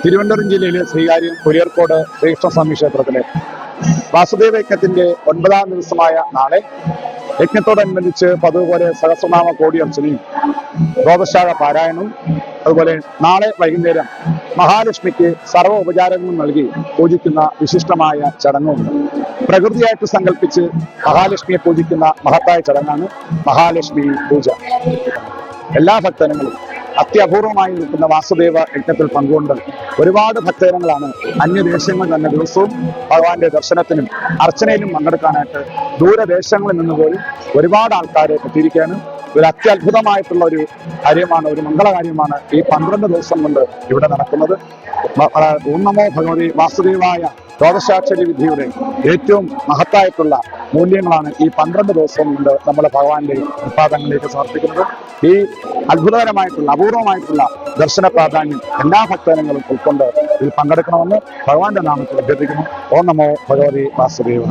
തിരുവനന്തപുരം ജില്ലയിലെ ശ്രീകാര്യം കുരിയർക്കോട് ശ്രീകൃഷ്ണസ്വാമി ക്ഷേത്രത്തിലെ വാസുദേവ യജ്ഞത്തിന്റെ 9ാം ദിവസമായ നാളെ യജ്ഞത്തോടനുബന്ധിച്ച് പതിവ് പോലെ സഹസ്രനാമ കോടിയർച്ചനയും ദ്വാദശാഖ പാരായണവും അതുപോലെ നാളെ വൈകുന്നേരം മഹാലക്ഷ്മിക്ക് സർവ്വ ഉപചാരങ്ങളും നൽകി പൂജിക്കുന്ന വിശിഷ്ടമായ ചടങ്ങുണ്ട്. പ്രകൃതിയായിട്ട് സങ്കല്പിച്ച് മഹാലക്ഷ്മിയെ പൂജിക്കുന്ന മഹത്തായ ചടങ്ങാണ് മഹാലക്ഷ്മി പൂജ. എല്ലാ ഭക്തജനങ്ങളും അത്യപൂർവമായി നിൽക്കുന്ന വാസുദേവ യജ്ഞത്തിൽ പങ്കുകൊണ്ട് ഒരുപാട് ഭക്തജനങ്ങളാണ് അന്യദേശങ്ങളിൽ തന്നെ ദിവസവും ഭഗവാന്റെ ദർശനത്തിനും അർച്ചനയിലും പങ്കെടുക്കാനായിട്ട് ദൂരദേശങ്ങളിൽ നിന്ന് പോലും ഒരുപാട് ആൾക്കാർ എത്തിയിരിക്കുകയാണ്. ഒരു അത്യത്ഭുതമായിട്ടുള്ള ഒരു കാര്യമാണ്, ഒരു മംഗളകാര്യമാണ് ഈ 12 ദിവസം കൊണ്ട് ഇവിടെ നടക്കുന്നത്. ഓം നമോ ഭഗവതി വാസുദേവായ ദ്വാദശാക്ഷരി വിധിയുടെ ഏറ്റവും മഹത്തായിട്ടുള്ള മൂല്യങ്ങളാണ് ഈ 12 ദിവസം കൊണ്ട് നമ്മൾ ഭഗവാന്റെ പാദങ്ങളിലേക്ക് സമർപ്പിക്കുന്നത്. ഈ അത്ഭുതകരമായിട്ടുള്ള അപൂർവമായിട്ടുള്ള ദർശന പ്രാധാന്യം എല്ലാ ഭക്തജനങ്ങളും ഉൾക്കൊണ്ട് ഇതിൽ പങ്കെടുക്കണമെന്ന് ഭഗവാന്റെ നാമത്തിൽ അഭ്യർത്ഥിക്കുന്നു. ഓം നമോ ഭഗവതി വാസുദേവായ.